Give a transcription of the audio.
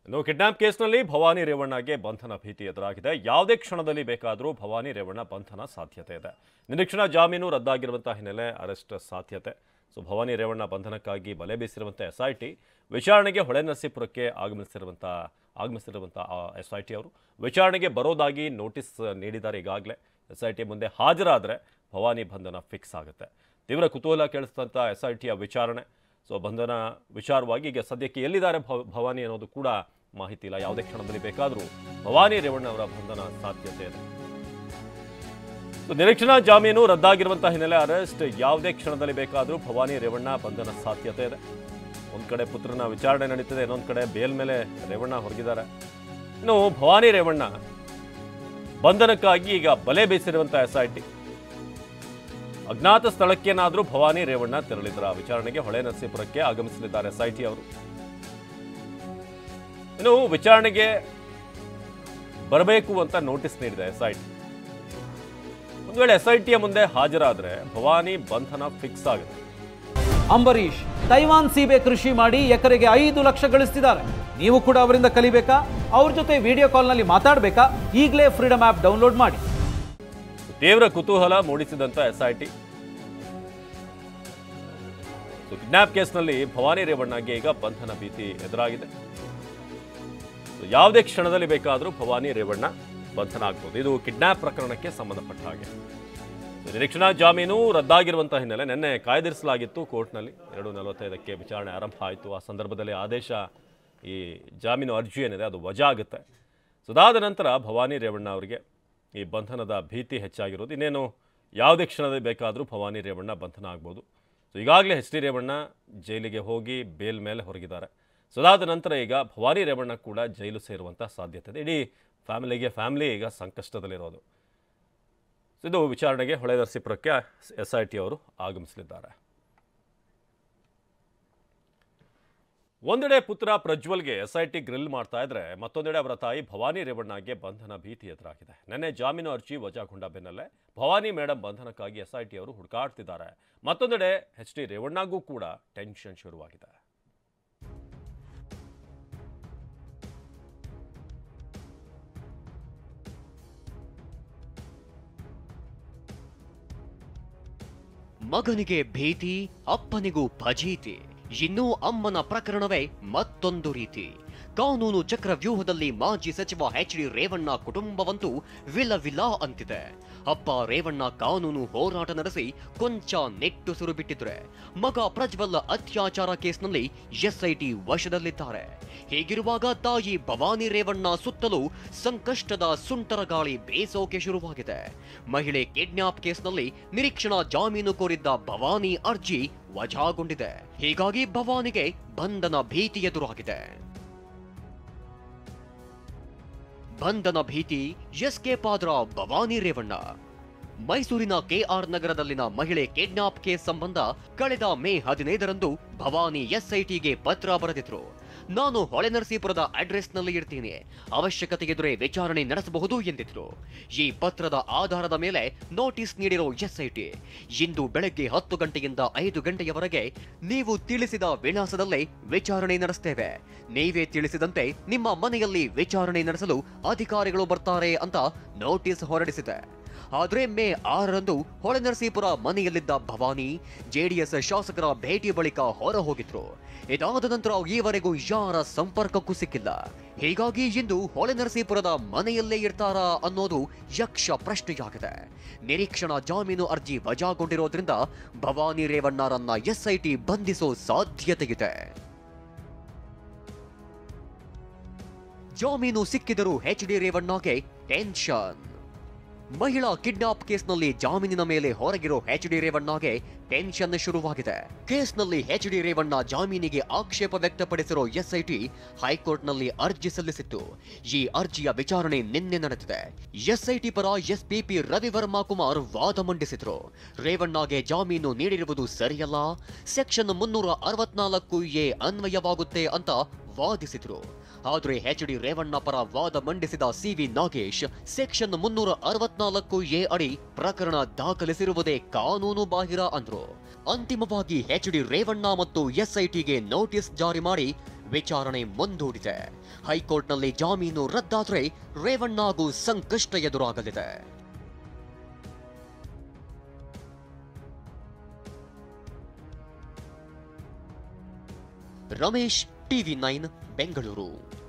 ಇನ್ನು ಕಿಡ್ನಾಪ್ ಕೇಸ್ನಲ್ಲಿ ಭವಾನಿ ರೇವಣ್ಣಗೆ ಬಂಧನ ಭೀತಿ ಎದುರಾಗಿದೆ. ಯಾವುದೇ ಕ್ಷಣದಲ್ಲಿ ಬೇಕಾದರೂ ಭವಾನಿ ರೇವಣ್ಣ ಬಂಧನ ಸಾಧ್ಯತೆ ಇದೆ. ನಿರೀಕ್ಷಣಾ ಜಾಮೀನು ರದ್ದಾಗಿರುವಂತಹ ಹಿನ್ನೆಲೆ ಅರೆಸ್ಟ್ ಸಾಧ್ಯತೆ. ಭವಾನಿ ರೇವಣ್ಣ ಬಂಧನಕ್ಕಾಗಿ ಬಲೆ ಬೀಸಿರುವಂಥ ಎಸ್ಐಟಿ ವಿಚಾರಣೆಗೆ ಹೊಳೆನರಸೀಪುರಕ್ಕೆ ಆಗಮಿಸಿರುವಂಥ ಎಸ್ಐಟಿ ಅವರು ವಿಚಾರಣೆಗೆ ಬರೋದಾಗಿ ನೋಟಿಸ್ ನೀಡಿದ್ದಾರೆ. ಈಗಾಗಲೇ ಎಸ್ಐಟಿ ಮುಂದೆ ಹಾಜರಾದರೆ ಭವಾನಿ ಬಂಧನ ಫಿಕ್ಸ್ ಆಗುತ್ತೆ. ತೀವ್ರ ಕುತೂಹಲ ಕೇಳಿಸಿದಂಥ ಎಸ್ಐಟಿಯ ವಿಚಾರಣೆ. ಬಂಧನ ವಿಚಾರವಾಗಿ ಈಗ ಸದ್ಯಕ್ಕೆ ಎಲ್ಲಿದ್ದಾರೆ ಭವಾನಿ ಅನ್ನೋದು ಕೂಡ ಮಾಹಿತಿ ಇಲ್ಲ. ಯಾವುದೇ ಕ್ಷಣದಲ್ಲಿ ಬೇಕಾದರೂ ಭವಾನಿ ರೇವಣ್ಣ ಅವರ ಬಂಧನ ಸಾಧ್ಯತೆ ಇದೆ. ನಿರೀಕ್ಷಣಾ ಜಾಮೀನು ರದ್ದಾಗಿರುವಂತಹ ಹಿನ್ನೆಲೆ ಅರೆಸ್ಟ್ ಯಾವುದೇ ಕ್ಷಣದಲ್ಲಿ ಬೇಕಾದರೂ ಭವಾನಿ ರೇವಣ್ಣ ಬಂಧನ ಸಾಧ್ಯತೆ ಇದೆ. ಒಂದು ಕಡೆ ಪುತ್ರನ ವಿಚಾರಣೆ ನಡೀತಿದೆ, ಇನ್ನೊಂದು ಕಡೆ ಬೇಲ್ ಮೇಲೆ ರೇವಣ್ಣ ಹೊರಗಿದ್ದಾರೆ. ಇನ್ನು ಭವಾನಿ ರೇವಣ್ಣ ಬಂಧನಕ್ಕಾಗಿ ಈಗ ಬಲೆ ಬೀಸಿರುವಂತಹ ಎಸ್ಐಟಿ ಅಜ್ಞಾತ ಸ್ಥಳಕ್ಕೇನಾದರೂ ಭವಾನಿ ರೇವಣ್ಣ ತೆರಳಿದ್ರ ವಿಚಾರಣೆಗೆ ಹೊಳೆನರಸೀಪುರಕ್ಕೆ ಆಗಮಿಸಲಿದ್ದಾರೆ ಎಸ್ಐಟಿ ಅವರು. ಇನ್ನು ವಿಚಾರಣೆಗೆ ಬರಬೇಕು ಅಂತ ನೋಟಿಸ್ ನೀಡಿದೆ ಎಸ್ಐಟಿ. ಒಂದು ವೇಳೆ ಎಸ್ಐಟಿಯ ಮುಂದೆ ಹಾಜರಾದರೆ ಭವಾನಿ ಬಂಧನ ಫಿಕ್ಸ್ ಆಗುತ್ತೆ. ಅಂಬರೀಶ್ ತೈವಾನ್ ಸೀಬೆ ಕೃಷಿ ಮಾಡಿ ಎಕರೆಗೆ 5 ಲಕ್ಷ ಗಳಿಸ್ತಿದ್ದಾರೆ. ನೀವು ಕೂಡ ಅವರಿಂದ ಕಲಿಬೇಕಾ? ಅವ್ರ ಜೊತೆ ವಿಡಿಯೋ ಕಾಲ್ನಲ್ಲಿ ಮಾತಾಡಬೇಕಾ? ಈಗಲೇ ಫ್ರೀಡಮ್ ಆಪ್ ಡೌನ್ಲೋಡ್ ಮಾಡಿ. ತೀವ್ರ ಕುತೂಹಲ ಮೂಡಿಸಿದಂತ ಎಸ್ಐಟಿ ಕಿಡ್ನಾಪ್ ಕೇಸ್ನಲ್ಲಿ ಭವಾನಿ ರೇವಣ್ಣಗೆ ಈಗ ಬಂಧನ ಭೀತಿ ಎದುರಾಗಿದೆ. ಯಾವುದೇ ಕ್ಷಣದಲ್ಲಿ ಬೇಕಾದರೂ ಭವಾನಿ ರೇವಣ್ಣ ಬಂಧನ ಆಗಬಹುದು. ಇದು ಕಿಡ್ನಾಪ್ ಪ್ರಕರಣಕ್ಕೆ ಸಂಬಂಧಪಟ್ಟ ಹಾಗೆ. ನಿರೀಕ್ಷಣಾ ಜಾಮೀನು ರದ್ದಾಗಿರುವಂತಹ ಹಿನ್ನೆಲೆ ನಿನ್ನೆ ಕಾಯ್ದಿರಿಸಲಾಗಿತ್ತು ಕೋರ್ಟ್ನಲ್ಲಿ. 2:45ಕ್ಕೆ ವಿಚಾರಣೆ ಆರಂಭ ಆಯಿತು. ಆ ಸಂದರ್ಭದಲ್ಲಿ ಆದೇಶ, ಈ ಜಾಮೀನು ಅರ್ಜಿ ಏನಿದೆ ಅದು ವಜಾ ಆಗುತ್ತೆ. ಅದಾದ ನಂತರ ಭವಾನಿ ರೇವಣ್ಣ ಅವರಿಗೆ ಈ ಬಂಧನದ ಭೀತಿ ಹೆಚ್ಚಾಗಿರೋದು. ಇನ್ನೇನು ಯಾವುದೇ ಕ್ಷಣದಲ್ಲಿ ಬೇಕಾದರೂ ಭವಾನಿ ರೇವಣ್ಣ ಬಂಧನ ಆಗ್ಬೋದು. ಈಗಾಗಲೇ ಎಚ್ ಡಿ ರೇವಣ್ಣ ಜೈಲಿಗೆ ಹೋಗಿ ಬೇಲ್ ಮೇಲೆ ಹೊರಗಿದ್ದಾರೆ. ಅದಾದ ನಂತರ ಈಗ ಭವಾನಿ ರೇವಣ್ಣ ಕೂಡ ಜೈಲು ಸೇರುವಂಥ ಸಾಧ್ಯತೆ ಇದೆ. ಇಡೀ ಫ್ಯಾಮಿಲಿ ಈಗ ಸಂಕಷ್ಟದಲ್ಲಿರೋದು. ಇದು ವಿಚಾರಣೆಗೆ ಹೊಳೆನರಸೀಪುರಕ್ಕೆ ಎಸ್ಐಟಿ ಅವರು ಆಗಮಿಸಲಿದ್ದಾರೆ. ಒಂದೆಡೆ ಪುತ್ರ ಪ್ರಜ್ವಲ್ಗೆ ಎಸ್ಐಟಿ ಗ್ರಿಲ್ ಮಾಡ್ತಾ ಇದ್ರೆ, ಮತ್ತೊಂದೆಡೆ ಅವರ ತಾಯಿ ಭವಾನಿ ರೇವಣ್ಣಗೆ ಬಂಧನ ಭೀತಿ ಎದುರಾಗಿದೆ. ನಿನ್ನೆ ಜಾಮೀನು ಅರ್ಜಿ ವಜಾಗೊಂಡ ಬೆನ್ನಲ್ಲೇ ಭವಾನಿ ಮೇಡಮ್ ಬಂಧನಕ್ಕಾಗಿ ಎಸ್ಐಟಿ ಅವರು ಹುಡುಕಾಡ್ತಿದ್ದಾರೆ. ಮತ್ತೊಂದೆಡೆ ಎಚ್ ಡಿ ರೇವಣ್ಣಗೂ ಕೂಡ ಟೆನ್ಷನ್ ಶುರುವಾಗಿದೆ. ಮಗನಿಗೆ ಭೀತಿ, ಅಪ್ಪನಿಗೂ ಫಜೀತಿ. ಇನ್ನೂ ಅಮ್ಮನ ಪ್ರಕರಣವೇ ಮತ್ತೊಂದು ರೀತಿ. ಕಾನೂನು ಚಕ್ರವ್ಯೂಹದಲ್ಲಿ ಮಾಜಿ ಸಚಿವ ಎಚ್ ಡಿ ರೇವಣ್ಣ ಕುಟುಂಬವಂತೂ ವಿಲ ಅಂತಿದೆ. ಅಪ್ಪ ರೇವಣ್ಣ ಕಾನೂನು ಹೋರಾಟ ನಡೆಸಿ ಕೊಂಚ ನೆಟ್ಟುಸಿರು ಬಿಟ್ಟಿದ್ರೆ, ಮಗ ಪ್ರಜ್ವಲ್ ಅತ್ಯಾಚಾರ ಕೇಸ್ನಲ್ಲಿ ಎಸ್ಐಟಿ ವಶದಲ್ಲಿದ್ದಾರೆ. ಹೀಗಿರುವಾಗ ತಾಯಿ ಭವಾನಿ ರೇವಣ್ಣ ಸುತ್ತಲೂ ಸಂಕಷ್ಟದ ಸುಂಟರ ಗಾಳಿ ಬೇಸೋಕೆ ಶುರುವಾಗಿದೆ. ಮಹಿಳೆ ಕಿಡ್ನಾಪ್ ಕೇಸ್ನಲ್ಲಿ ನಿರೀಕ್ಷಣಾ ಜಾಮೀನು ಕೋರಿದ್ದ ಭವಾನಿ ಅರ್ಜಿ ವಜಾಗೊಂಡಿದೆ. ಹೀಗಾಗಿ ಭವಾನಿಗೆ ಬಂಧನ ಭೀತಿ ಎದುರಾಗಿದೆ. ಬಂಧನ ಭೀತಿ, ಎಸ್ಕೇಪ್ ಆದ್ರ ಭವಾನಿ ರೇವಣ್ಣ. ಮೈಸೂರಿನ ಕೆಆರ್ ನಗರದಲ್ಲಿನ ಮಹಿಳೆ ಕಿಡ್ನಾಪ್ ಕೇಸ್ ಸಂಬಂಧ ಕಳೆದ ಮೇ 15ರಂದು ಭವಾನಿ ಎಸ್ಐಟಿಗೆ ಪತ್ರ ಬರೆದಿದ್ರು. ನಾನು ಹೊಳೆನರಸೀಪುರದ ಅಡ್ರೆಸ್ನಲ್ಲಿ ಇರ್ತೀನಿ, ಅವಶ್ಯಕತೆ ಎದುರೇ ವಿಚಾರಣೆ ನಡೆಸಬಹುದು ಎಂದಿದ್ರು. ಈ ಪತ್ರದ ಆಧಾರದ ಮೇಲೆ ನೋಟಿಸ್ ನೀಡಿರೋ ಎಸ್ಐಟಿ ಇಂದು ಬೆಳಗ್ಗೆ 10 ಗಂಟೆಯಿಂದ 5 ಗಂಟೆಯವರೆಗೆ ನೀವು ತಿಳಿಸಿದ ವಿಳಾಸದಲ್ಲೇ ವಿಚಾರಣೆ ನಡೆಸ್ತೇವೆ. ನೀವೇ ತಿಳಿಸಿದಂತೆ ನಿಮ್ಮ ಮನೆಯಲ್ಲಿ ವಿಚಾರಣೆ ನಡೆಸಲು ಅಧಿಕಾರಿಗಳು ಬರ್ತಾರೆ ಅಂತ ನೋಟಿಸ್ ಹೊರಡಿಸಿದೆ. ಆದರೆ ಮೇ 6ರಂದು ಹೊಳೆನರಸೀಪುರ ಮನೆಯಲ್ಲಿದ್ದ ಭವಾನಿ ಜೆಡಿಎಸ್ ಶಾಸಕರ ಭೇಟಿ ಬಳಿಕ ಹೊರ ಹೋಗಿದ್ರು. ಇದಾದ ನಂತರ ಈವರೆಗೂ ಯಾರ ಸಂಪರ್ಕಕ್ಕೂ ಸಿಕ್ಕಿಲ್ಲ. ಹೀಗಾಗಿ ಇಂದು ಹೊಳೆನರಸೀಪುರದ ಮನೆಯಲ್ಲೇ ಇರ್ತಾರಾ ಅನ್ನೋದು ಯಕ್ಷ ಪ್ರಶ್ನೆಯಾಗಿದೆ. ನಿರೀಕ್ಷಣಾ ಜಾಮೀನು ಅರ್ಜಿ ವಜಾಗೊಂಡಿರೋದ್ರಿಂದ ಭವಾನಿ ರೇವಣ್ಣರನ್ನ ಎಸ್ಐಟಿ ಬಂಧಿಸೋ ಸಾಧ್ಯತೆಯಿದೆ. ಜಾಮೀನು ಸಿಕ್ಕಿದರೂ ಎಚ್ ಡಿ ರೇವಣ್ಣಗೆ ಟೆನ್ಷನ್. ಮಹಿಳಾ ಕಿಡ್ನಾಪ್ ಕೇಸ್ನಲ್ಲಿ ಜಾಮೀನಿನ ಮೇಲೆ ಹೊರಗಿರೋ ಎಚ್ ಡಿ ರೇವಣ್ಣಗೆ ಟೆನ್ಷನ್ ಶುರುವಾಗಿದೆ. ಕೇಸ್ನಲ್ಲಿ ಎಚ್ ಡಿ ರೇವಣ್ಣ ಜಾಮೀನಿಗೆ ಆಕ್ಷೇಪ ವ್ಯಕ್ತಪಡಿಸಿರೋ ಎಸ್ಐಟಿ ಹೈಕೋರ್ಟ್ನಲ್ಲಿ ಅರ್ಜಿ ಸಲ್ಲಿಸಿತ್ತು. ಈ ಅರ್ಜಿಯ ವಿಚಾರಣೆ ನಿನ್ನೆ ನಡೆದಿದೆ. ಎಸ್ಐಟಿ ಪರ ಎಸ್ಪಿಪಿ ರವಿವರ್ಮಾ ಕುಮಾರ್ ವಾದ ಮಂಡಿಸಿದ್ರು. ರೇವಣ್ಣಗೆ ಜಾಮೀನು ನೀಡಿರುವುದು ಸರಿಯಲ್ಲ, ಸೆಕ್ಷನ್ 364A ಅನ್ವಯವಾಗುತ್ತೆ ಅಂತ ವಾದಿಸಿದ್ರು. ಆದರೆ ಎಚ್ ಡಿ ರೇವಣ್ಣ ಪರ ವಾದ ಮಂಡಿಸಿದ ಸಿವಿ ನಾಗೇಶ್ ಸೆಕ್ಷನ್ 364A ಅಡಿ ಪ್ರಕರಣ ದಾಖಲಿಸಿರುವುದೇ ಕಾನೂನು ಬಾಹಿರ ಅಂದ್ರು. ಅಂತಿಮವಾಗಿ ಎಚ್ ಡಿ ರೇವಣ್ಣ ಮತ್ತು ಎಸ್ಐಟಿಗೆ ನೋಟಿಸ್ ಜಾರಿ ಮಾಡಿ ವಿಚಾರಣೆ ಮುಂದೂಡಿದೆ. ಹೈಕೋರ್ಟ್ನಲ್ಲಿ ಜಾಮೀನು ರದ್ದಾದ್ರೆ ರೇವಣ್ಣಗೂ ಸಂಕಷ್ಟ ಎದುರಾಗಲಿದೆ. ರಮೇಶ್, ಟಿವಿ9 ಬೆಂಗಳೂರು.